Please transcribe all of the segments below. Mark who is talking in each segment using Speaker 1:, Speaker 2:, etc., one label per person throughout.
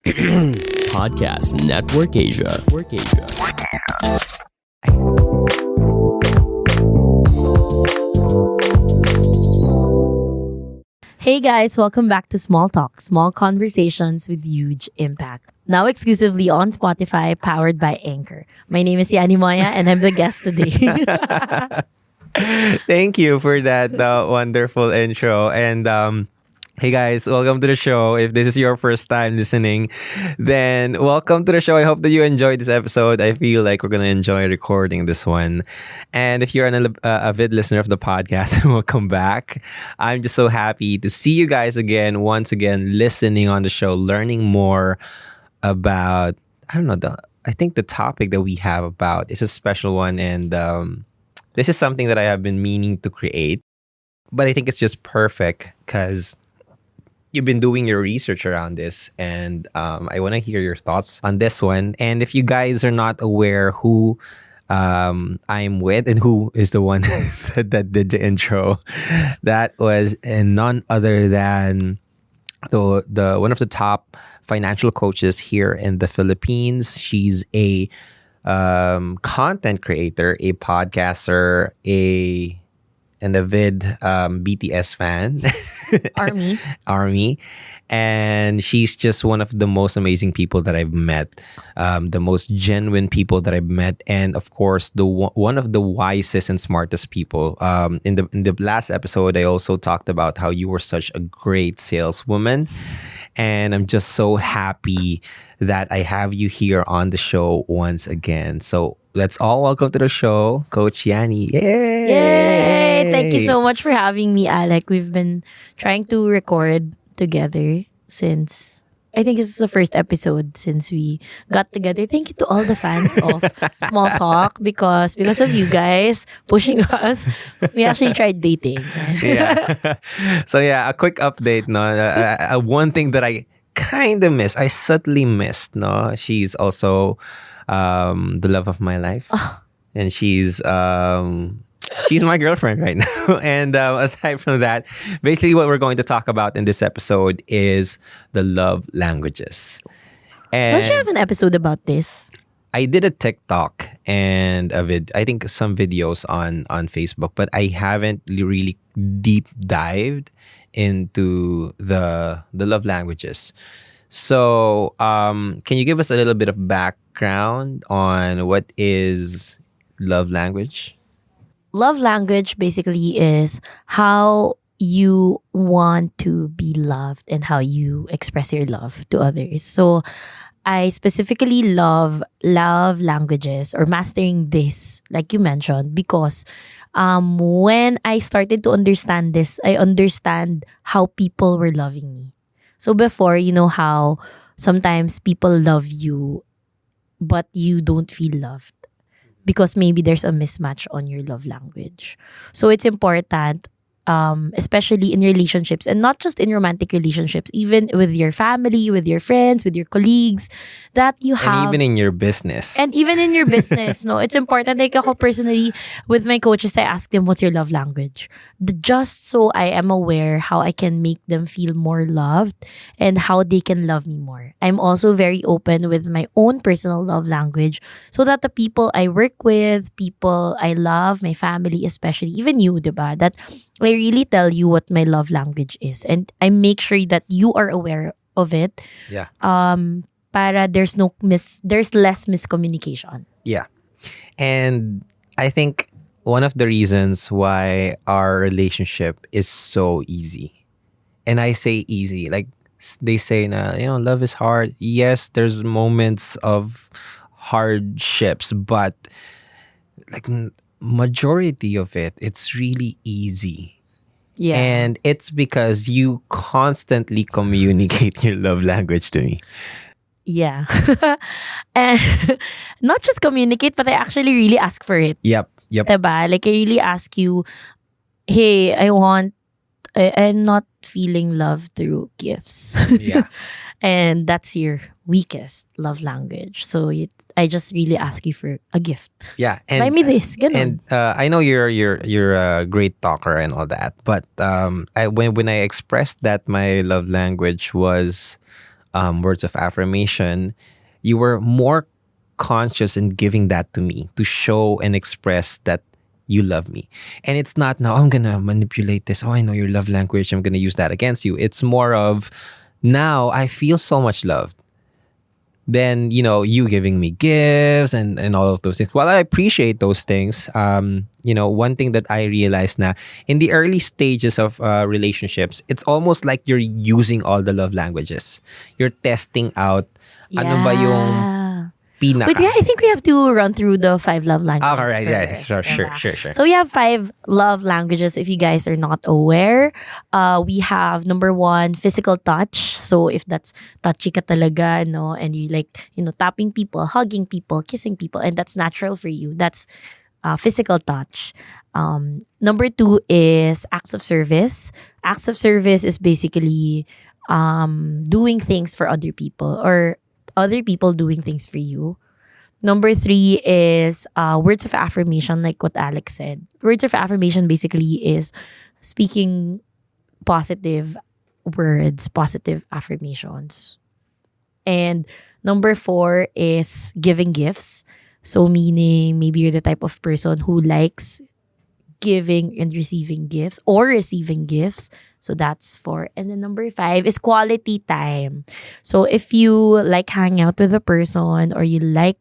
Speaker 1: Podcast Network Asia.
Speaker 2: Hey guys, welcome back to Small Talk, small conversations with huge impact. Now exclusively on Spotify, powered by Anchor. My name is Yani Moya and I'm the guest today.
Speaker 3: Thank you for that wonderful intro. And hey guys, welcome to the show. If this is your first time listening, then welcome to the show. I hope that you enjoyed this episode. I feel like we're going to enjoy recording this one. And if you're an avid listener of the podcast, welcome back. I'm just so happy to see you guys once again, listening on the show, learning more about, I think the topic that we have about is a special one. And this is something that I have been meaning to create. But I think it's just perfect because you've been doing your research around this, and I want to hear your thoughts on this one. And if you guys are not aware who I'm with and who is the one that did the intro, that was none other than the one of the top financial coaches here in the Philippines. She's a content creator, a podcaster, an avid BTS fan. Army. And she's just one of the most amazing people that I've met, the most genuine people that I've met, and of course, one of the wisest and smartest people. In the last episode, I also talked about how you were such a great saleswoman, and I'm just so happy that I have you here on the show once again. So let's all welcome to the show, Coach Yani. Yay!
Speaker 2: Yay! Thank you so much for having me, Alec. We've been trying to record together since, I think this is the first episode since we got together. Thank you to all the fans of Small Talk because of you guys pushing us, we actually tried dating.
Speaker 3: Yeah. So yeah, a quick update. No, one thing that I kind of missed, I subtly missed. No, she's also the love of my life, and she's my girlfriend right now. And aside from that, basically what we're going to talk about in this episode is the love languages. And
Speaker 2: Don't you have an episode about this?
Speaker 3: I did a TikTok and I think some videos on Facebook, but I haven't really deep dived into the love languages. So, can you give us a little bit of background on what is love language?
Speaker 2: Love language basically is how you want to be loved and how you express your love to others. So I specifically love languages or mastering this, like you mentioned, because when I started to understand this, I understand how people were loving me. So before, you know how sometimes people love you, but you don't feel loved because maybe there's a mismatch on your love language. So it's important, especially in relationships, and not just in romantic relationships, even with your family, with your friends, with your colleagues, that you have.
Speaker 3: And even in your business.
Speaker 2: And even in your business, no, it's important. Like ako personally, with my coaches, I ask them, what's your love language? Just so I am aware how I can make them feel more loved and how they can love me more. I'm also very open with my own personal love language so that the people I work with, people I love, my family especially, even you, diba, that I really tell you what my love language is. And I make sure that you are aware of it.
Speaker 3: Yeah.
Speaker 2: Para there's less miscommunication.
Speaker 3: Yeah. And I think one of the reasons why our relationship is so easy, and I say easy, like they say na, love is hard. Yes, there's moments of hardships, but like majority of it, it's really easy.
Speaker 2: Yeah.
Speaker 3: And it's because you constantly communicate your love language to me.
Speaker 2: Yeah. And not just communicate, but I actually really ask for it.
Speaker 3: Yep.
Speaker 2: Diba? Like I really ask you, hey, I'm not feeling love through gifts.
Speaker 3: Yeah.
Speaker 2: And that's your weakest love language. So I just really ask you for a gift.
Speaker 3: Yeah. And,
Speaker 2: buy me this. Ganun.
Speaker 3: And I know you're a great talker and all that, but when I expressed that my love language was words of affirmation, you were more conscious in giving that to me to show and express that you love me. And it's not now, I'm gonna manipulate this. Oh, I know your love language. I'm gonna use that against you. It's more of now I feel so much loved. Then, you giving me gifts and all of those things. While I appreciate those things, one thing that I realized na in the early stages of relationships, it's almost like you're using all the love languages. You're testing out ano ba yung pinaka.
Speaker 2: Wait, I think we have to run through the 5 love languages.
Speaker 3: All right, yeah,
Speaker 2: first,
Speaker 3: sure.
Speaker 2: So we have 5 love languages if you guys are not aware. We have number 1, physical touch. So if that's touchy ka talaga, no, and you like, tapping people, hugging people, kissing people, and that's natural for you. That's physical touch. Number 2 is acts of service. Acts of service is basically doing things for other people or other people doing things for you. Number 3 is words of affirmation, like what Alex said. Words of affirmation basically is speaking positive words, positive affirmations. And number 4 is giving gifts. So meaning maybe you're the type of person who likes giving and receiving gifts or receiving gifts. So that's 4. And then number 5 is quality time. So if you like hang out with a person or you like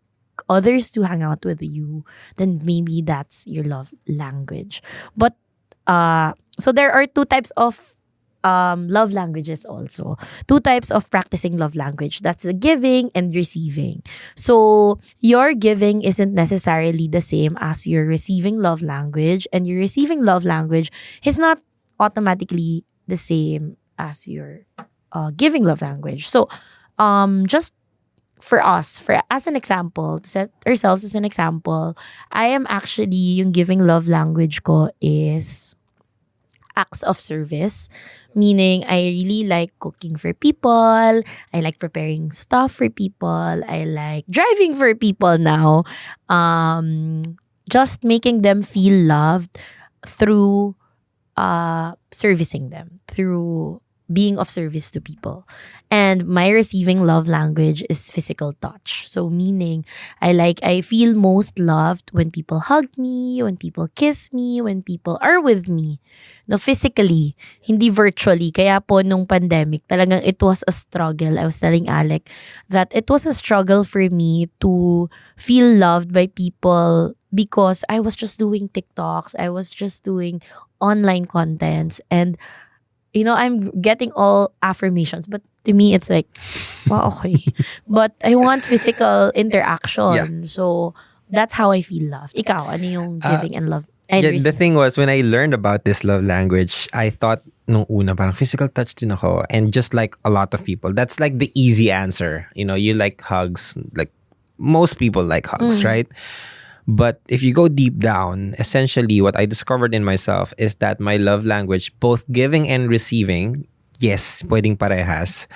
Speaker 2: others to hang out with you, then maybe that's your love language. But so there are 2 types of love languages also. 2 types of practicing love language. That's the giving and receiving. So your giving isn't necessarily the same as your receiving love language, and your receiving love language is not automatically the same as your giving love language. So just for us, as an example, to set ourselves as an example, I am actually, yung giving love language ko is acts of service. Meaning, I really like cooking for people. I like preparing stuff for people. I like driving for people now. Just making them feel loved through servicing them, through being of service to people. And my receiving love language is physical touch. So meaning, I feel most loved when people hug me, when people kiss me, when people are with me. No, physically, hindi virtually. Kaya po nung pandemic, talagang it was a struggle. I was telling Alec that it was a struggle for me to feel loved by people because I was just doing TikToks. I was just doing online contents. And I'm getting all affirmations, but to me, it's like, wow, okay. But I want physical interaction.
Speaker 3: Yeah.
Speaker 2: So, that's how I feel love. Ikaw, ano yung giving and love? And
Speaker 3: The thing was, when I learned about this love language, I thought nung una, parang physical touch din ako. And just like a lot of people, that's like the easy answer. You like hugs. Like, most people like hugs, right? But if you go deep down, essentially what I discovered in myself is that my love language, both giving and receiving, yes, pwedeng parehas,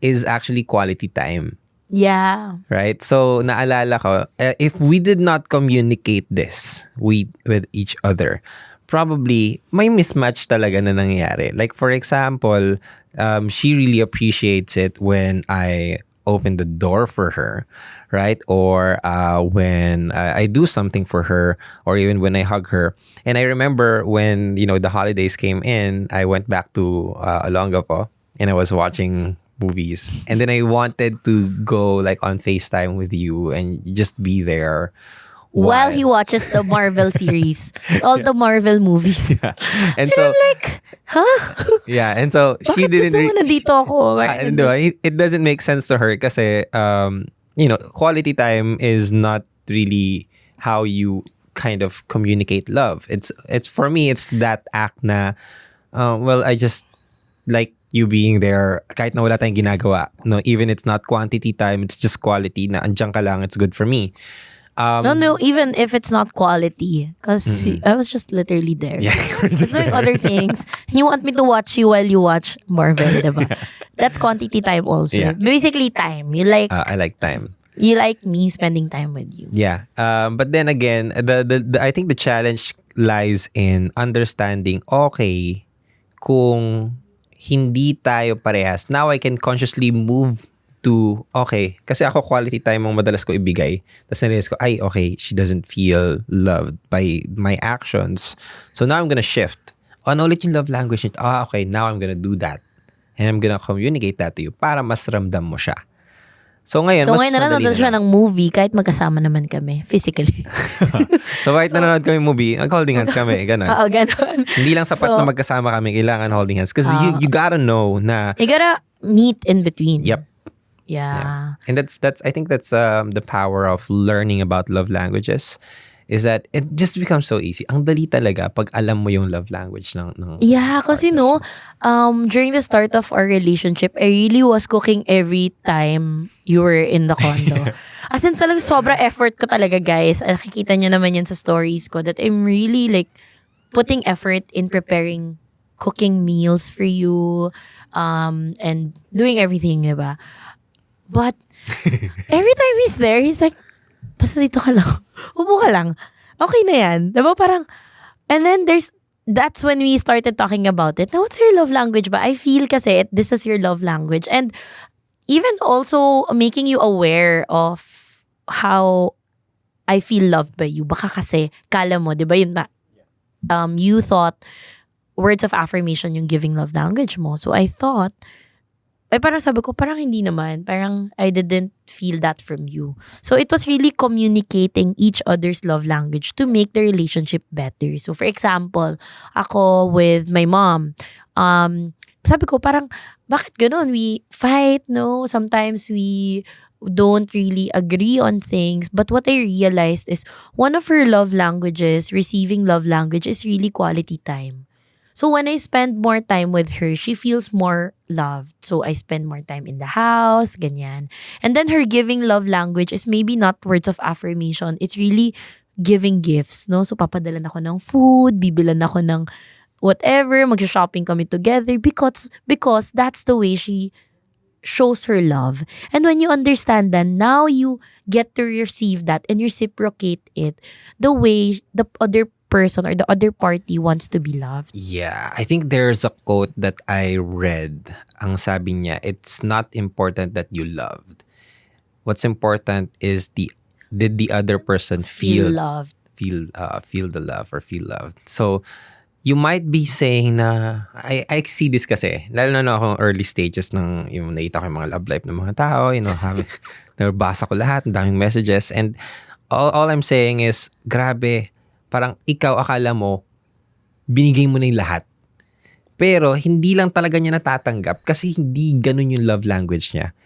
Speaker 3: is actually quality time.
Speaker 2: Yeah.
Speaker 3: Right? So, naalala ko, if we did not communicate this with each other, probably may mismatch talaga na nangyayari. Like, for example, she really appreciates it when I open the door for her, right? Or when I do something for her, or even when I hug her. And I remember when, the holidays came in, I went back to Olongapo and I was watching movies. And then I wanted to go like on FaceTime with you and just be there.
Speaker 2: While he watches the Marvel series. All the Marvel movies.
Speaker 3: Yeah. And
Speaker 2: And
Speaker 3: so,
Speaker 2: I'm like, huh?
Speaker 3: yeah. And so, she
Speaker 2: Bakit
Speaker 3: didn't...
Speaker 2: gusto mo nandito ako?
Speaker 3: diba? It doesn't make sense to her kasi, quality time is not really how you kind of communicate love. It's for me, it's that act na, I just like you being there kahit na wala tayong ginagawa. No, even it's not quantity time, it's just quality na andyan ka lang, it's good for me.
Speaker 2: No, even if it's not quality. Because I was just literally there.
Speaker 3: Yeah,
Speaker 2: I was doing other things. And you want me to watch you while you watch Marvel, diba? That's quantity time also.
Speaker 3: Yeah.
Speaker 2: Basically time. You like
Speaker 3: I like time.
Speaker 2: you like me spending time with you.
Speaker 3: Yeah. But then again, the I think the challenge lies in understanding, okay, kung hindi tayo parehas, now I can consciously move to, okay, kasi ako quality time ang madalas ko ibigay. Tapos narealize ko, ay, okay, she doesn't feel loved by my actions. So now I'm gonna shift. Ano ulit yung love language nito? Okay, now I'm gonna do that. And I'm gonna communicate that to you para mas ramdam mo siya. So ngayon,
Speaker 2: So
Speaker 3: mas
Speaker 2: ngayon
Speaker 3: madali
Speaker 2: nanonood
Speaker 3: na
Speaker 2: siya
Speaker 3: lang.
Speaker 2: ng movie kahit magkasama naman kami, physically.
Speaker 3: So kahit nanonood kami movie, holding hands kami, ganun.
Speaker 2: Oo, ganun.
Speaker 3: Hindi lang sapat
Speaker 2: So,
Speaker 3: na magkasama kami, kailangan holding hands. Because you gotta know na,
Speaker 2: you gotta meet in between.
Speaker 3: yep.
Speaker 2: Yeah.
Speaker 3: And I think that's the power of learning about love languages is that it just becomes so easy. Ang dali talaga pag alam mo yung love language ng
Speaker 2: Yeah, kasi
Speaker 3: partners
Speaker 2: no, during the start of our relationship, I really was cooking every time you were in the condo. As in, talagang sobra effort ko talaga, guys. Nakikita nyo naman yan sa stories ko that I'm really like putting effort in preparing cooking meals for you and doing everything, diba? But every time he's there, he's like, basta dito ka lang. Upo ka lang. Okay na yan. Diba parang, and then that's when we started talking about it. Now, what's your love language ba? I feel kasi this is your love language. And even also making you aware of how I feel loved by you. Baka kasi, kala mo, di ba yun na, you thought words of affirmation yung giving love language mo. So I thought, ay parang sabi ko, parang hindi naman. Parang I didn't feel that from you. So it was really communicating each other's love language to make the relationship better. So for example, ako with my mom, sabi ko parang, bakit ganun? We fight, no? Sometimes we don't really agree on things. But what I realized is one of her love languages, receiving love language, is really quality time. So when I spend more time with her, she feels more loved. So I spend more time in the house, ganyan. And then her giving love language is maybe not words of affirmation. It's really giving gifts, no? So papadalan ako ng food, bibilan ako ng whatever, mag-shopping kami together because that's the way she shows her love. And when you understand that, now you get to receive that and reciprocate it the way the other person or the other party wants to be loved.
Speaker 3: Yeah, I think there's a quote that I read. Ang sabi niya, it's not important that you loved. What's important is did the other person feel
Speaker 2: loved.
Speaker 3: feel the love or feel loved. So you might be saying na I see this kasi lalo na akong early stages ng yung nakita ko yung mga love life ng mga tao, nabasa ko lahat, ang daming messages, and all I'm saying is grabe. Parang ikaw akala mo, binigay mo na yung lahat. Pero hindi lang talaga niya natatanggap kasi hindi ganun yung love language niya.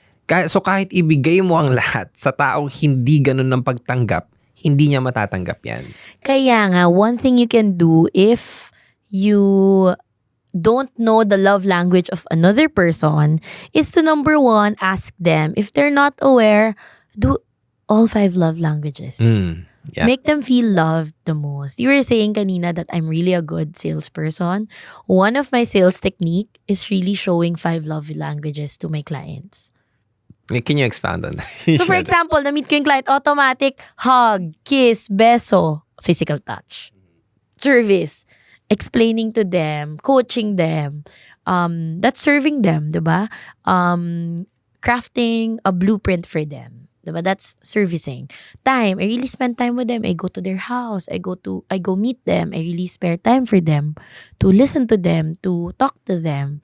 Speaker 3: So kahit ibigay mo ang lahat sa taong hindi ganun ng pagtanggap, hindi niya matatanggap yan.
Speaker 2: Kaya nga, one thing you can do if you don't know the love language of another person is to, number one, ask them. If they're not aware, do all 5 love languages.
Speaker 3: Yeah.
Speaker 2: Make them feel loved the most. You were saying kanina that I'm really a good salesperson. One of my sales technique is really showing 5 love languages to my clients.
Speaker 3: Can you expound on that?
Speaker 2: So for example, na-meet ko yung client, automatic, hug, kiss, beso, physical touch, service, explaining to them, coaching them, that's serving them, diba? Crafting a blueprint for them. Diba? That's servicing. Time. I really spend time with them. I go to their house. I go meet them. I really spare time for them to listen to them, to talk to them.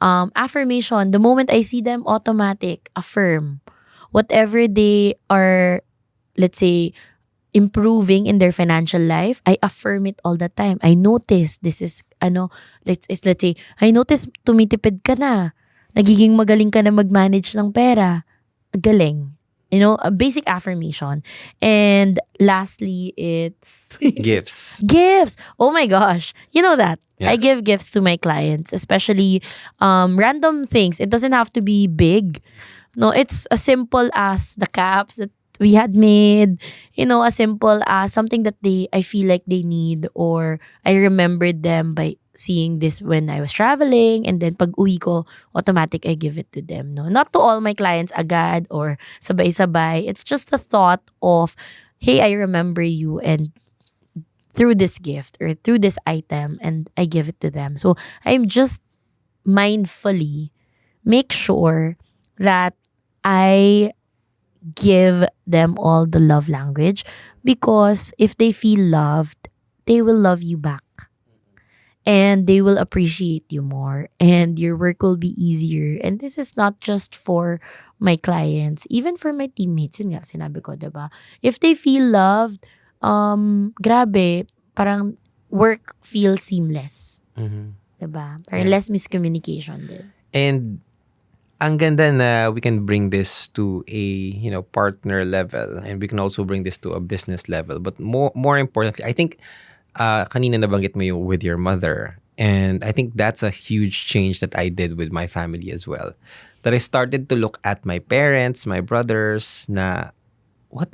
Speaker 2: Affirmation. The moment I see them, automatic. Affirm. Whatever they are, let's say, improving in their financial life, I affirm it all the time. I notice this is, let's say, I notice tumitipid ka na. Nagiging magaling ka na mag-manage ng pera. Galing. A basic affirmation. And lastly, it's
Speaker 3: Gifts.
Speaker 2: Gifts. Oh my gosh. You know that.
Speaker 3: Yeah.
Speaker 2: I give gifts to my clients, especially random things. It doesn't have to be big. No, it's as simple as the caps that we had made, as simple as something that I feel like they need, or I remembered them by seeing this when I was traveling, and then pag uwi ko, automatic I give it to them. No, not to all my clients agad or sabay-sabay. It's just the thought of, hey, I remember you, and through this gift or through this item, and I give it to them. So I'm just mindfully make sure that I give them all the love language because if they feel loved, they will love you back. And they will appreciate you more and your work will be easier. And this is not just for my clients, even for my teammates. Yun nga, sinabi ko, diba? If they feel loved, grabe, parang work feels seamless. Diba? Parang less miscommunication din.
Speaker 3: And ang ganda na we can bring this to a partner level, and we can also bring this to a business level. But more importantly, I think kanina nabanggit mo yung with your mother, and I think that's a huge change that I did with my family as well. That I started to look at my parents, my brothers, na what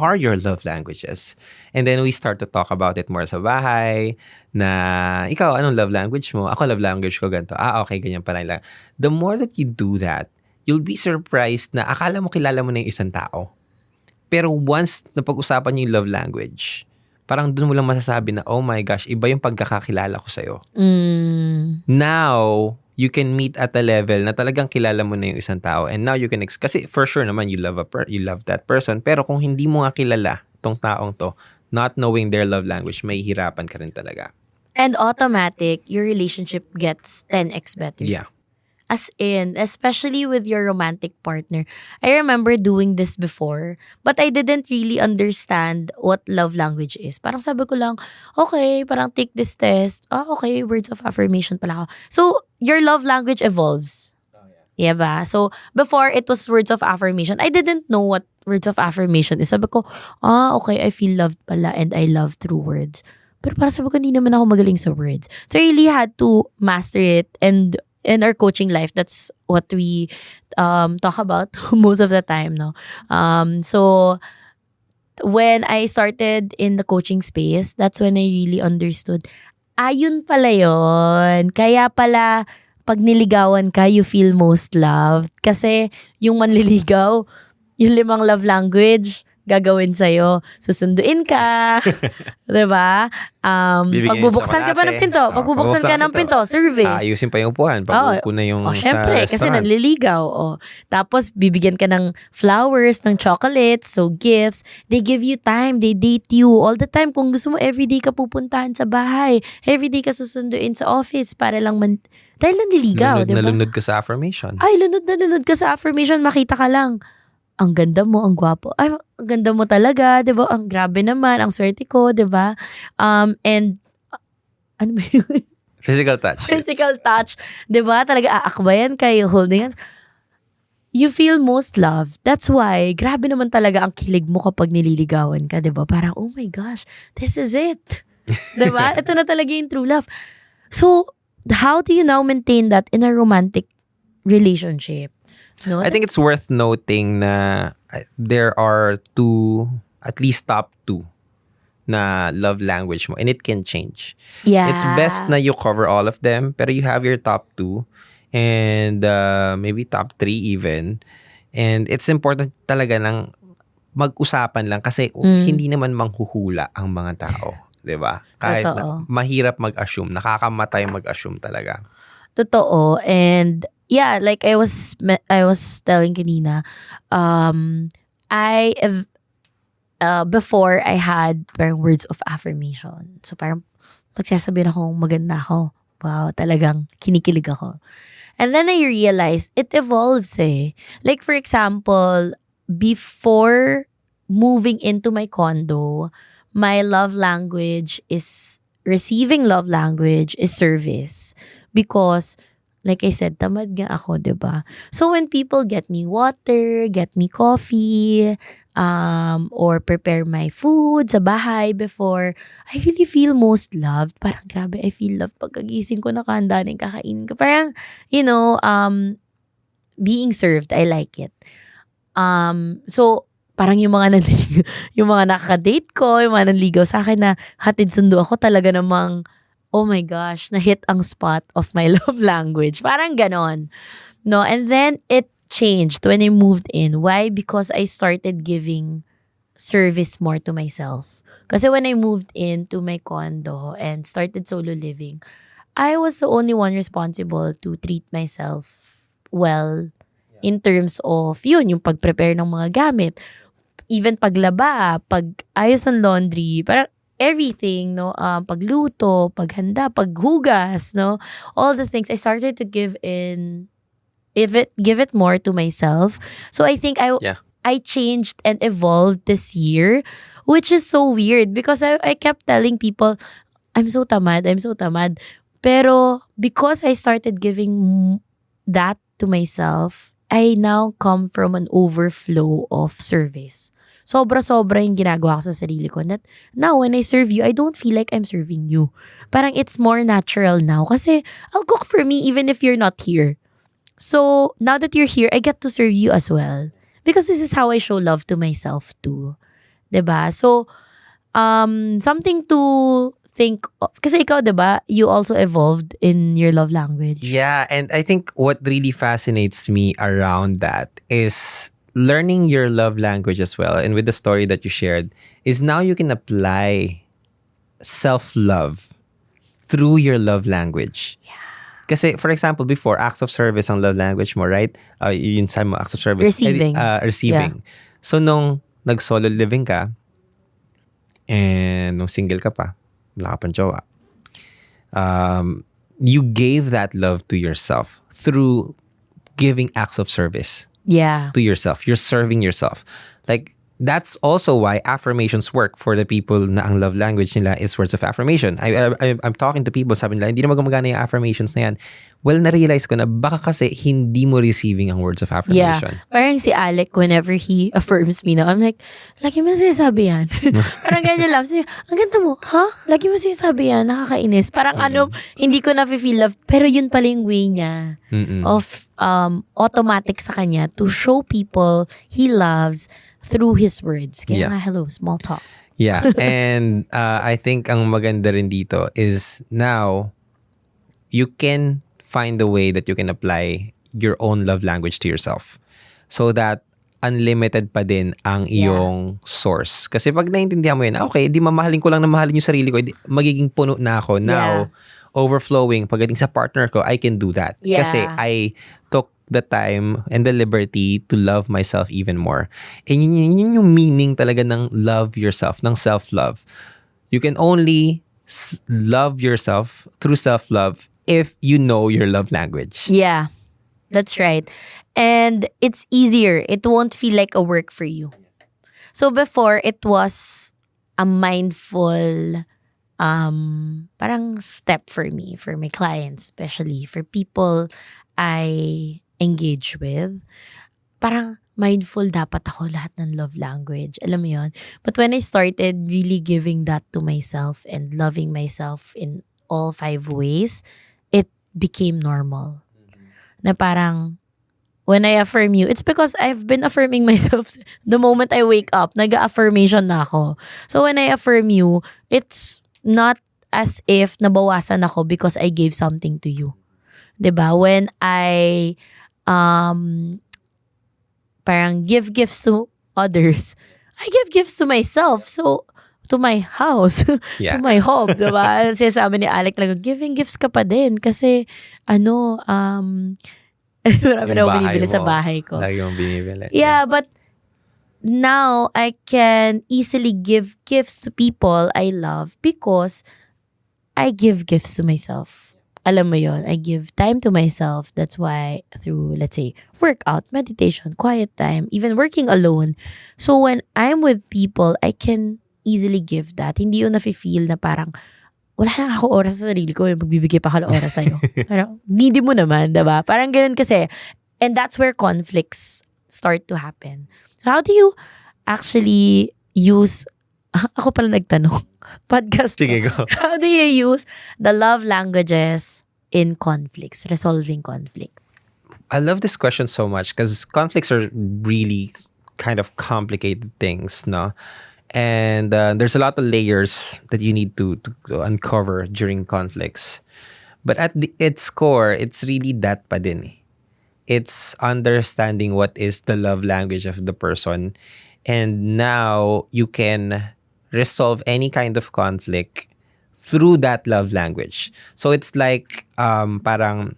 Speaker 3: are your love languages? And then we start to talk about it more sa bahay, na ikaw, anong love language mo? Ako, love language ko ganito. Okay, ganyan pala lang. The more that you do that, you'll be surprised na akala mo kilala mo na yung isang tao. Pero once napag-usapan niyo yung love language, parang dun mo lang masasabi na, oh my gosh, iba yung pagkakakilala ko sa'yo. Now, you can meet at a level na talagang kilala mo na yung isang tao. And now you can, kasi for sure naman, you love that person. Pero kung hindi mo nga kilala tong taong to, not knowing their love language, may hirapan ka rin talaga.
Speaker 2: And automatic, your relationship gets 10x better.
Speaker 3: Yeah.
Speaker 2: As in, especially with your romantic partner. I remember doing this before, but I didn't really understand what love language is. Parang sabi ko lang, okay, parang take this test. Okay, words of affirmation pala ako. So, your love language evolves. Yeah ba? So, before it was words of affirmation. I didn't know what words of affirmation is. Sabi ko, okay, I feel loved pala and I love through words. Pero parang sabi ko, hindi naman ako magaling sa words. So, I really had to master it, and in our coaching life, that's what we talk about most of the time, no? So when I started in the coaching space, that's when I really understood, yun pala yun. Kaya pala, pag niligawan ka, you feel most loved. Kasi yung manliligaw, yung 5 love language, gagawin sa'yo. Susunduin ka. Diba? Pagbubuksan ka pa ng pinto. Pagbubuksan ka ng pinto. Service.
Speaker 3: Ayusin pa yung upuan. Pag-upo na yung
Speaker 2: syempre,
Speaker 3: sa
Speaker 2: kasi
Speaker 3: restaurant.
Speaker 2: nanliligaw. Tapos, bibigyan ka ng flowers, ng chocolates, so gifts. They give you time. They date you all the time. Kung gusto mo, everyday ka pupuntahan sa bahay. Everyday ka susunduin sa office para lang dahil nanliligaw, diba?
Speaker 3: Nalunod ka sa affirmation.
Speaker 2: Ay, lunod na lunod ka sa affirmation. Makita ka lang. Ang ganda mo, ang gwapo. Ay, ang ganda mo talaga, 'di ba? Ang grabe naman, ang swerte ko, 'di ba? And ano ba yun?
Speaker 3: Physical touch.
Speaker 2: Physical touch, 'di ba? Talaga aakbayan kayo, holding hands. You feel most loved. That's why, grabe naman talaga ang kilig mo kapag nililigawan ka, 'di ba? Parang, oh my gosh, this is it. 'Di ba? Ito na talaga yung true love. So, how do you now maintain that in a romantic relationship? No,
Speaker 3: I think it's worth noting na there are at least top 2 na love language mo, and it can change.
Speaker 2: yeah.
Speaker 3: It's best na you cover all of them, pero you have your top 2 and maybe top 3 even. And it's important talaga lang mag-usapan lang kasi hindi naman manghuhula ang mga tao. 'Di ba? Kahit na, mahirap mag-assume, nakakamatay mag-assume talaga.
Speaker 2: Totoo. And yeah, like I was telling kanina, before I had parang words of affirmation. So parang magsasabi na akong maganda ako. Wow, talagang kinikilig ako. And then I realized it evolves eh. Like for example, before moving into my condo, my love language is receiving love language is service. Because like I said, tamad nga ako, diba? So when people get me water, get me coffee, or prepare my food sa bahay before, I really feel most loved. Parang grabe, I feel loved. Pagkagising ko, nakahanda na yung kakainin ko. Parang, being served, I like it. So, parang yung mga yung mga nakaka-date ko, yung mga nanligaw sa akin na hatid sundo ako, talaga namang, oh my gosh, na-hit ang spot of my love language. Parang ganon. No? And then, it changed when I moved in. Why? Because I started giving service more to myself. Kasi when I moved into my condo and started solo living, I was the only one responsible to treat myself well In terms of, yun, yung pag-prepare ng mga gamit. Even paglaba, pag-ayos ng laundry, parang everything, no? Pagluto, paghanda, paghugas, no? All the things, I started to give it more to myself. So I think
Speaker 3: Yeah.
Speaker 2: I changed and evolved this year, which is so weird because I kept telling people, I'm so tamad, I'm so tamad. Pero because I started giving that to myself, I now come from an overflow of service. Sobra-sobra yung ginagawa ko sa sarili ko. That now, when I serve you, I don't feel like I'm serving you. Parang it's more natural now. Kasi I'll cook for me even if you're not here. So, now that you're here, I get to serve you as well. Because this is how I show love to myself too. 'Di ba? So, something to think of. Kasi ikaw, 'di ba, you also evolved in your love language.
Speaker 3: Yeah, and I think what really fascinates me around that is learning your love language as well. And with the story that you shared, is now you can apply self-love through your love language. Kasi, for example, before, acts of service ang love language mo, right? Yun sa mo, acts of service.
Speaker 2: Receiving.
Speaker 3: Receiving. So, nung nag-solo living ka, and nung single ka pa, wala ka pang jowa, you gave that love to yourself through giving acts of service
Speaker 2: Yeah.
Speaker 3: to yourself. You're serving yourself. Like, that's also why affirmations work for the people na ang love language nila is words of affirmation. I'm talking to people, sabi nila, hindi na gumagana yung affirmations na yan. Well, na-realize ko na baka kasi hindi mo receiving ang words of
Speaker 2: Yeah.
Speaker 3: affirmation.
Speaker 2: Parang si Alec, whenever he affirms me na, I'm like, lagi mo sinasabi yan. Parang ganyan lang. Sabi, ang ganda mo, ha? Lagi mo sinasabi yan, nakakainis. Parang hindi ko na-feel love. Pero yun pala yung way niya of automatic sa kanya to show people he loves through his words. Kaya
Speaker 3: Yeah.
Speaker 2: nga, hello, small talk.
Speaker 3: Yeah. And I think ang maganda rin dito is now you can find a way that you can apply your own love language to yourself so that unlimited pa din ang iyong source. Kasi pag naintindihan mo yun, okay, di mamahalin ko lang na mahalin yung sarili ko, magiging puno na ako. Now, overflowing, pagdating sa partner ko, I can do that.
Speaker 2: Yeah.
Speaker 3: Kasi I took the time and the liberty to love myself even more. And yun yung meaning talaga ng love yourself, ng self-love. You can only love yourself through self-love if you know your love language.
Speaker 2: Yeah, that's right. And it's easier. It won't feel like a work for you. So before, it was a mindful parang step for me, for my clients, especially for people I engage with. Parang mindful dapat ako lahat ng love language. Alam mo yun? But when I started really giving that to myself and loving myself in all 5 ways, it became normal. Na parang, when I affirm you, it's because I've been affirming myself the moment I wake up, nag-affirmation na ako. So when I affirm you, it's not as if nabawasan ako because I gave something to you. 'Di ba? When I parang give gifts to others, I give gifts to myself. So, to my house,
Speaker 3: Yeah.
Speaker 2: to my home, diba? Sinasabi ni Alec lang, giving gifts ka pa din kasi, marami na ako binibili sa bahay ko.
Speaker 3: Lagi mong binibili.
Speaker 2: Yeah, but now I can easily give gifts to people I love because I give gifts to myself. Alam mo yon, I give time to myself. That's why through, let's say, workout, meditation, quiet time, even working alone. So when I'm with people, I can easily give that. Hindi yun nafe-feel na parang, wala na ako oras sa sarili ko, magbibigay pa ako ng oras sa'yo. Parang, hindi mo naman, diba? Parang ganun kasi. And that's where conflicts start to happen. So how do you actually use, ako pala nagtanong, podcast ko.
Speaker 3: Sige, go.
Speaker 2: How do you use the love languages in conflicts, resolving conflict?
Speaker 3: I love this question so much because conflicts are really kind of complicated things, no? And there's a lot of layers that you need to uncover during conflicts. But at its core, it's really that pa din eh. It's understanding what is the love language of the person. And now you can resolve any kind of conflict through that love language. So it's like parang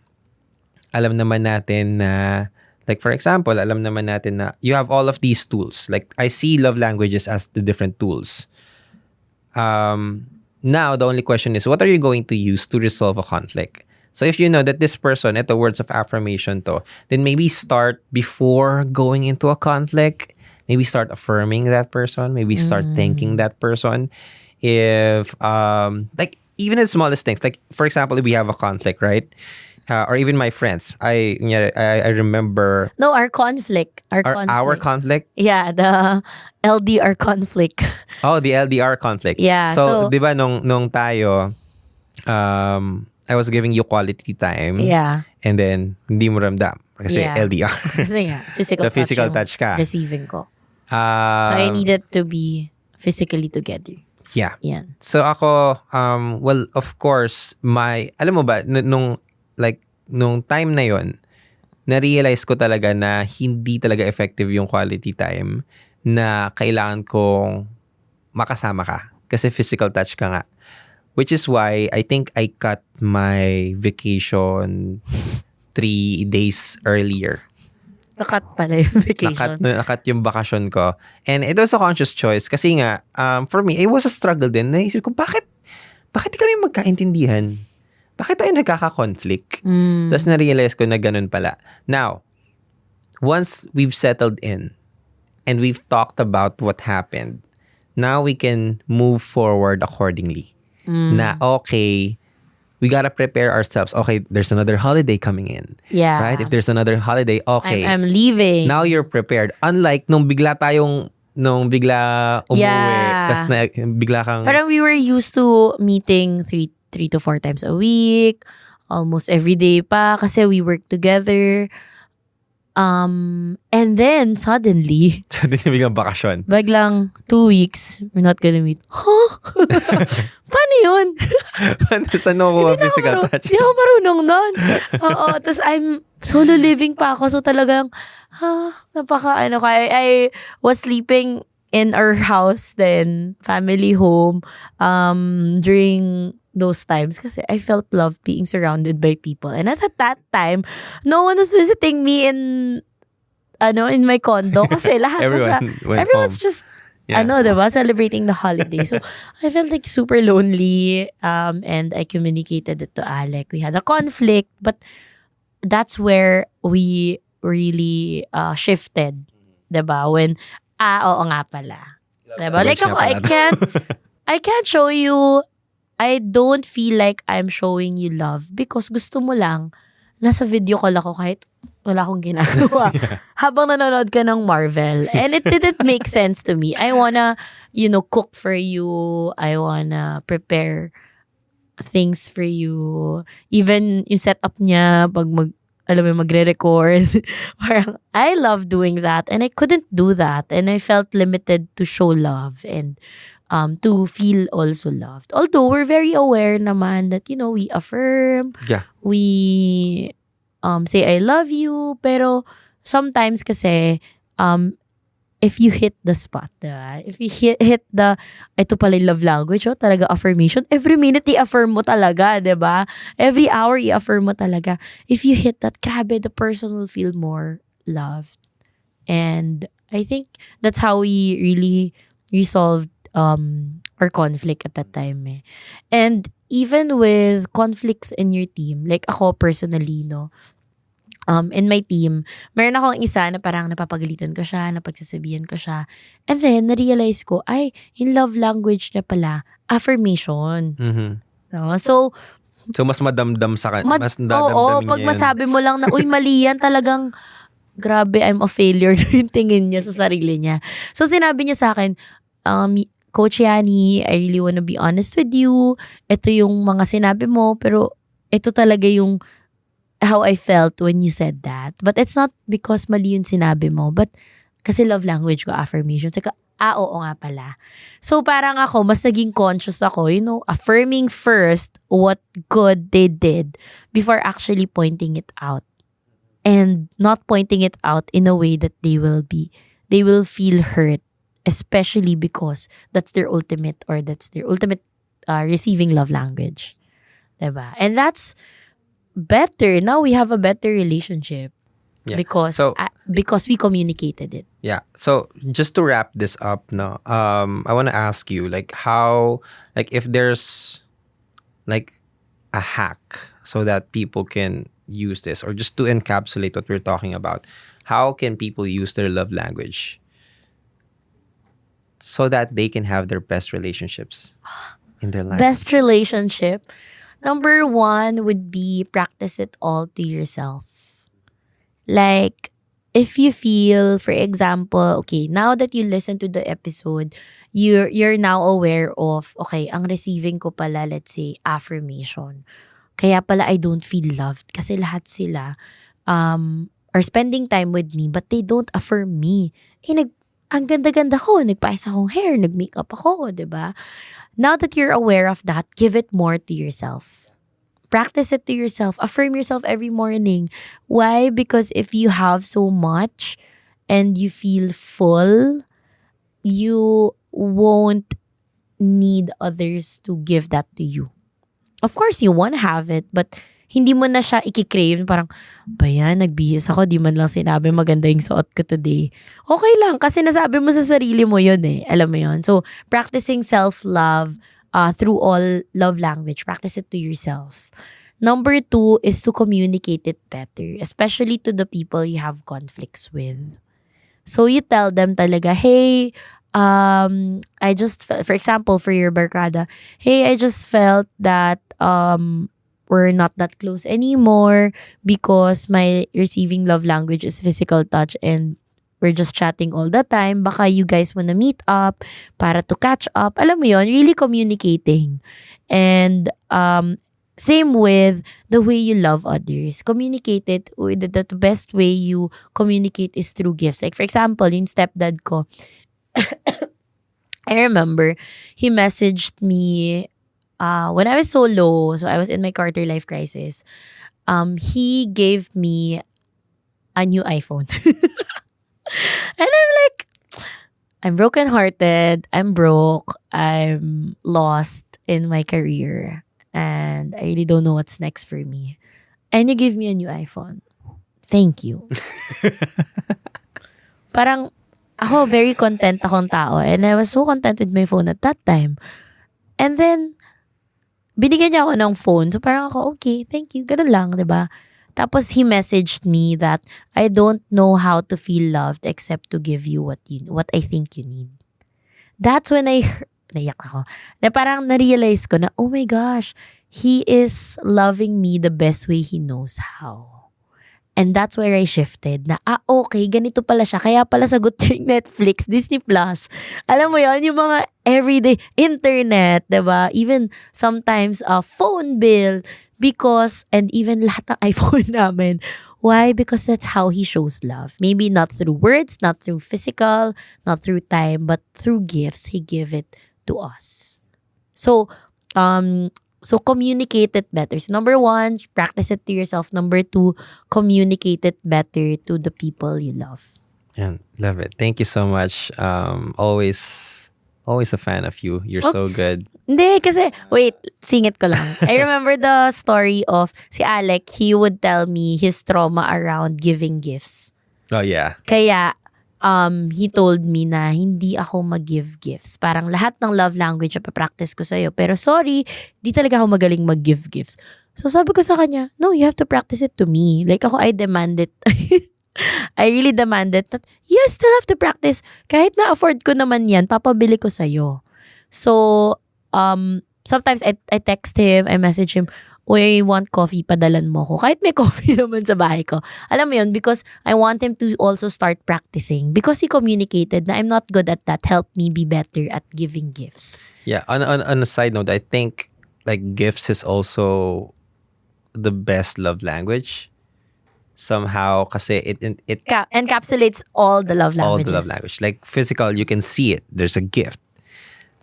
Speaker 3: alam naman natin na Like for example, alam naman natin na you have all of these tools. Like I see love languages as the different tools. Now the only question is, what are you going to use to resolve a conflict? So if you know that this person, ito words of affirmation to, then maybe start before going into a conflict. Maybe start affirming that person. Maybe start thanking that person. If like even the smallest things, like for example, if we have a conflict, right? Or even my friends, I remember
Speaker 2: No, our conflict.
Speaker 3: our conflict.
Speaker 2: Yeah, the LDR conflict.
Speaker 3: Oh, the LDR conflict.
Speaker 2: Yeah,
Speaker 3: So,
Speaker 2: so-
Speaker 3: di ba nung tayo, I was giving you quality time.
Speaker 2: Yeah.
Speaker 3: And then, hindi mo ramdam. Kasi
Speaker 2: Yeah.
Speaker 3: LDR.
Speaker 2: Kasi nga, physical
Speaker 3: So, physical
Speaker 2: yung
Speaker 3: touch ka.
Speaker 2: receiving ko. So I needed to be physically together.
Speaker 3: Yeah.
Speaker 2: Yan.
Speaker 3: So, ako, well, of course, alam mo ba, nung time na yon, na-realize ko talaga na hindi talaga effective yung quality time na kailangan kong makasama ka. Kasi physical touch ka nga. Which is why I think I cut my vacation 3 days earlier.
Speaker 2: Nakat pala yung vacation.
Speaker 3: Nakat yung bakasyon ko. And it was a conscious choice kasi nga, for me, it was a struggle din. Naisip ko, bakit di kami magkaintindihan? Bakit tayo nagkaka-conflict? Tapos na-realize ko na ganun pala. Now, once we've settled in and we've talked about what happened, now we can move forward accordingly. Na okay, we gotta prepare ourselves. Okay, there's another holiday coming in.
Speaker 2: Yeah.
Speaker 3: Right? If there's another holiday, okay.
Speaker 2: I'm leaving.
Speaker 3: Now you're prepared. Unlike nung bigla umuwi,
Speaker 2: Yeah.
Speaker 3: tas na bigla kang
Speaker 2: Parang we were used to meeting three to 4 times a week, almost every day pa, kasi we work together. And then suddenly,
Speaker 3: biglang bakasyon.
Speaker 2: biglang 2 weeks, we're not gonna meet. Huh? Paano yun?
Speaker 3: Saan nakukuha physical touch?
Speaker 2: Hindi ako marunong nun. Oo, tapos I'm solo living pa ako. So talagang, I was sleeping in our house then, family home, during those times kasi I felt love being surrounded by people. And at that time, no one was visiting me in my condo kasi lahat everyone's just diba, celebrating the holiday. So I felt like super lonely, and I communicated it to Alec. We had a conflict, but that's where we really shifted, diba? When oo nga pala. Diba? Like ako, I can't show you, I don't feel like I'm showing you love because gusto mo lang, nasa video call ako kahit wala akong ginagawa. Habang nanonood ka ng Marvel. And it didn't make sense to me. I wanna, cook for you. I wanna prepare things for you. Even yung setup niya, pag magre-record. Parang, I love doing that. And I couldn't do that. And I felt limited to show love and to feel also loved. Although, we're very aware naman that, we affirm.
Speaker 3: Yeah.
Speaker 2: We say, I love you. Pero, sometimes kasi, if you hit the spot, diba? If you hit the, ito pala yung love language, talaga affirmation. Every minute, i-affirm mo talaga, diba? Every hour, i-affirm mo talaga. If you hit that, grabe, the person will feel more loved. And I think that's how we really resolved our conflict at that time. And even with conflicts in your team, like ako personally, in my team, meron akong isa na parang napapagalitan ko siya, napagsasabihan ko siya. And then, na-realize ko, yung love language niya pala, affirmation. No? So
Speaker 3: mas madamdam sa kanya. Mas dadamdamin
Speaker 2: oo, pag
Speaker 3: niya
Speaker 2: masabi mo lang na, uy, mali yan, talagang, grabe, I'm a failure yung tingin niya sa sarili niya. So, sinabi niya sa akin, Coach Yani, I really wanna be honest with you. Ito yung mga sinabi mo, pero ito talaga yung how I felt when you said that. But it's not because mali yung sinabi mo, but kasi love language ko, affirmation. Saka, oo nga pala. So parang ako, mas naging conscious ako, affirming first what good they did before actually pointing it out. And not pointing it out in a way that they will feel hurt. Especially because that's their ultimate receiving love language. Diba? And that's better. Now we have a better relationship.
Speaker 3: Yeah.
Speaker 2: because
Speaker 3: So-
Speaker 2: because we communicated it.
Speaker 3: Yeah. So just to wrap this up, no, I want to ask you, like, how, like, if there's like a hack so that people can use this, or just to encapsulate what we're talking about, how can people use their love language so that they can have their best relationships in their life?
Speaker 2: Best relationship. Number one would be practice it all to yourself. Like, if you feel, for example, okay, now that you listen to the episode, you're now aware of, okay, ang receiving ko pala, let's say, affirmation. Kaya pala I don't feel loved kasi lahat sila are spending time with me but they don't affirm me. Ang ganda-ganda ko, nagpaayos akong hair, nag-makeup ako, 'di ba? Now that you're aware of that, give it more to yourself. Practice it to yourself. Affirm yourself every morning. Why? Because if you have so much and you feel full, you won't need others to give that to you. Of course, you want to have it, but hindi mo na siya i-crave. Parang, ba yan, nagbihis ako, di man lang sinabi maganda yung suot ko today. Okay lang, kasi nasabi mo sa sarili mo yun eh. Alam mo yun? So, practicing self-love through all love language. Practice it to yourself. Number 2 is to communicate it better, especially to the people you have conflicts with. So, you tell them talaga, hey, I just, for example, for your barkada, hey, I just felt that we're not that close anymore because my receiving love language is physical touch and we're just chatting all the time. Baka you guys wanna meet up para to catch up. Alam mo yon, really communicating. And same with the way you love others. Communicate it. The best way you communicate is through gifts. Like for example, yung stepdad ko, I remember he messaged me when I was so low, so I was in my quarter life crisis. He gave me a new iPhone. And I'm like, I'm brokenhearted, I'm broke, I'm lost in my career, and I really don't know what's next for me. And you give me a new iPhone. Thank you. Parang, ako, very content akong tao. And I was so content with my phone at that time. And then, binigyan niya ako ng phone. So parang ako, okay, thank you. Ganun lang, di ba? Tapos he messaged me that I don't know how to feel loved except to give you what I think you need. That's when naiyak ako. Na parang na-realize ko na, oh my gosh, he is loving me the best way he knows how. And that's where I shifted na, okay, ganito pala siya. Kaya pala sagot niya yung Netflix, Disney Plus. Alam mo yon, yung mga everyday internet, diba? Even sometimes phone bill. Because, and even lahat ng iPhone namin. Why? Because that's how he shows love. Maybe not through words, not through physical, not through time, but through gifts. He give it to us. So communicate it better. So number 1, practice it to yourself. Number 2, communicate it better to the people you love.
Speaker 3: Yeah, love it. Thank you so much. Always a fan of you. You're so good.
Speaker 2: Hindi, kasi, wait, singit ko lang. I remember the story of si Alec, he would tell me his trauma around giving gifts.
Speaker 3: Oh, yeah.
Speaker 2: Kaya, he told me na hindi ako mag-give gifts. Parang lahat ng love language na practice ko sa'yo. Pero sorry, di talaga ako magaling mag-give gifts. So sabi ko sa kanya, no, you have to practice it to me. Like ako, I demand it. I really demanded that you still have to practice. Kahit na afford ko naman yan, papabili ko sa'yo. So, sometimes I text him, I message him, I want coffee, padalan mo ko. Kahit may coffee naman sa bahay ko. Alam mo yun, because I want him to also start practicing. Because he communicated na I'm not good at that. Help me be better at giving gifts.
Speaker 3: Yeah, on a side note, I think like gifts is also the best love language. Somehow, kasi it
Speaker 2: Encapsulates all the love languages.
Speaker 3: all the love language. Like physical, you can see it. There's a gift.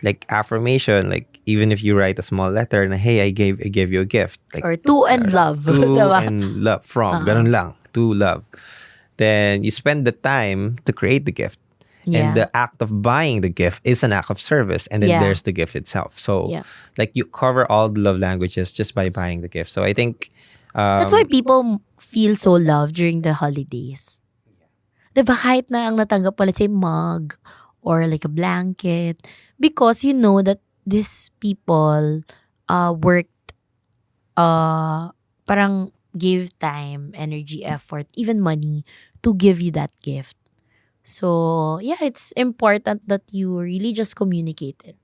Speaker 3: Like affirmation, like even if you write a small letter na, hey, I gave you a gift. Like,
Speaker 2: Or to and love.
Speaker 3: to
Speaker 2: Diba?
Speaker 3: and love. From, ganun lang. To love. Then you spend the time to create the gift.
Speaker 2: Yeah.
Speaker 3: And the act of buying the gift is an act of service. And then
Speaker 2: Yeah.
Speaker 3: there's the gift itself. So
Speaker 2: Yeah.
Speaker 3: like you cover all the love languages just by buying the gift. So I think
Speaker 2: That's why people feel so loved during the holidays. Diba kahit na ang natanggap mo, let's say mug or like a blanket, because you know that these people worked, parang give time, energy, effort, even money to give you that gift. So yeah, it's important that you really just communicate it.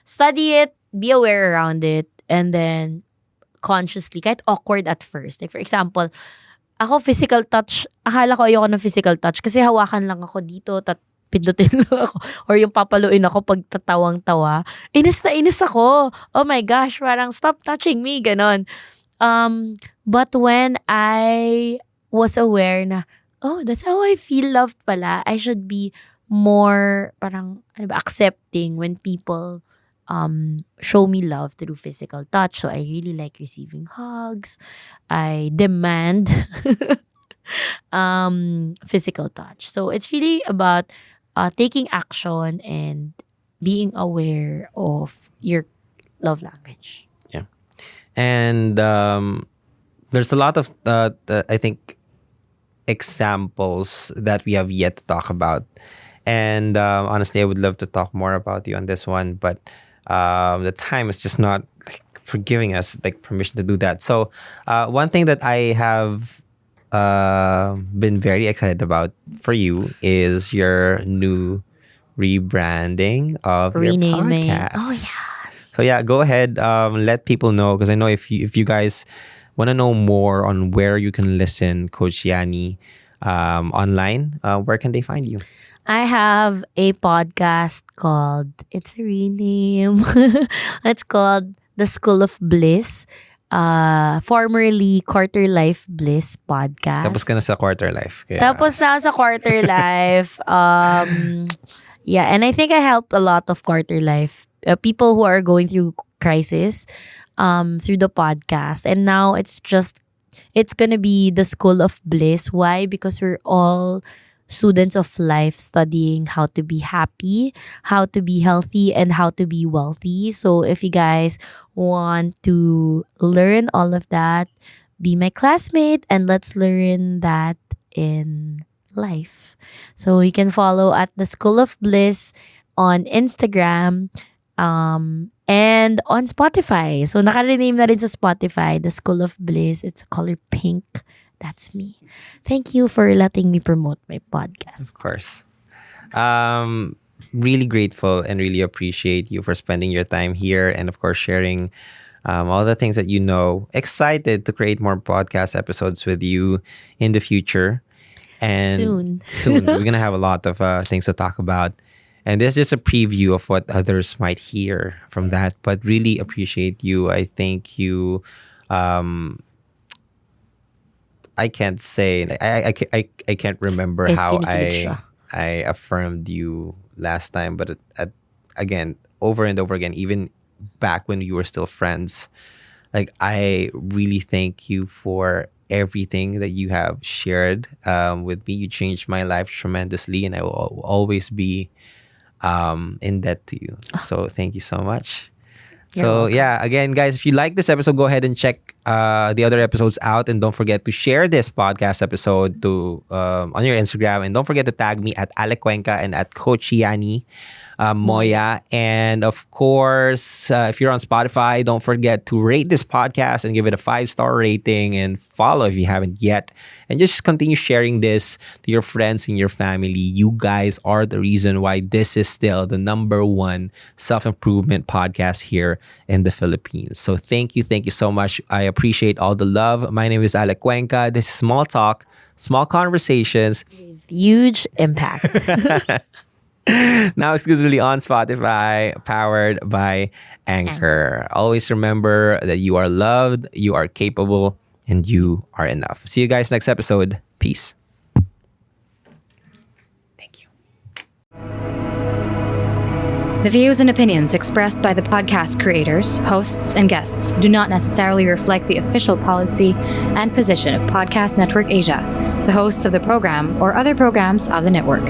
Speaker 2: Study it, be aware around it, and then consciously, kahit awkward at first. Like for example, ako physical touch, akala ko ayoko ng physical touch kasi hawakan lang ako dito, pindutin lang ako. Or yung papaluin ako pag tatawang-tawa. Inis na inis ako. Oh my gosh, parang stop touching me, ganon. But when I was aware na, oh, that's how I feel loved pala, I should be more, parang, ano ba, accepting when people show me love through physical touch. So I really like receiving hugs. I demand physical touch. So it's really about taking action and being aware of your love language.
Speaker 3: Yeah. And there's a lot of, I think, examples that we have yet to talk about. And honestly, I would love to talk more about you on this one, but the time is just not like for giving us like permission to do that. So one thing that I have been very excited about for you is your new rebranding of
Speaker 2: Renaming.
Speaker 3: your podcast.
Speaker 2: Oh yes.
Speaker 3: So yeah, go ahead. Let people know, because I know if you guys want to know more on where you can listen Coach Yani online, where can they find you?
Speaker 2: I have a podcast called, it's a rename. It's called The School of Bliss. Formerly Quarter Life Bliss Podcast.
Speaker 3: Tapos ka na sa Quarter Life. Kaya,
Speaker 2: Tapos na sa Quarter Life. Yeah, and I think I helped a lot of Quarter Life people who are going through crisis through the podcast. And now it's gonna be the School of Bliss. Why? Because we're all students of life studying how to be happy, how to be healthy, and how to be wealthy. So if you guys want to learn all of that, be my classmate and let's learn that in life. So you can follow at the School of Bliss on Instagram and on Spotify. So naka-rename na rin sa Spotify, the School of Bliss. It's color pink. That's me. Thank you for letting me promote my podcast.
Speaker 3: of course. Really grateful and really appreciate you for spending your time here and of course sharing all the things that you know. Excited to create more podcast episodes with you in the future. And soon we're gonna have a lot of things to talk about. And this is just a preview of what others might hear from that. But really appreciate you. I think you I can't say like, I can't remember
Speaker 2: Guys,
Speaker 3: how
Speaker 2: kinikilig siya.
Speaker 3: I affirmed you last time, but again, over and over again, even back when you were still friends, like I really thank you for everything that you have shared with me. You changed my life tremendously, and I will always be in debt to you. So thank you so much.
Speaker 2: You're
Speaker 3: So
Speaker 2: welcome.
Speaker 3: yeah, again, guys, if you like this episode, go ahead and check the other episodes out, and don't forget to share this podcast episode to on your Instagram, and don't forget to tag me at Alec Cuenca and at Coach Yani Moya, and of course, if you're on Spotify, don't forget to rate this podcast and give it a 5-star rating and follow if you haven't yet, and just continue sharing this to your friends and your family. You guys are the reason why this is still the #1 self-improvement podcast here in the Philippines. So thank you so much. I appreciate all the love. My name is Alec Cuenca. This is Small Talk, Small Conversations.
Speaker 2: Huge impact.
Speaker 3: Now exclusively on Spotify, powered by Anchor. Always remember that you are loved, you are capable, and you are enough. See you guys next episode. Peace. Thank you.
Speaker 4: The views and opinions expressed by the podcast creators, hosts, and guests do not necessarily reflect the official policy and position of Podcast Network Asia, the hosts of the program, or other programs of the network.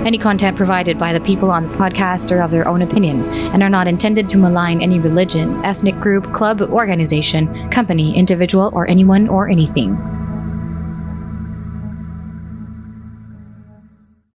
Speaker 4: Any content provided by the people on the podcast are of their own opinion and are not intended to malign any religion, ethnic group, club, organization, company, individual, or anyone or anything.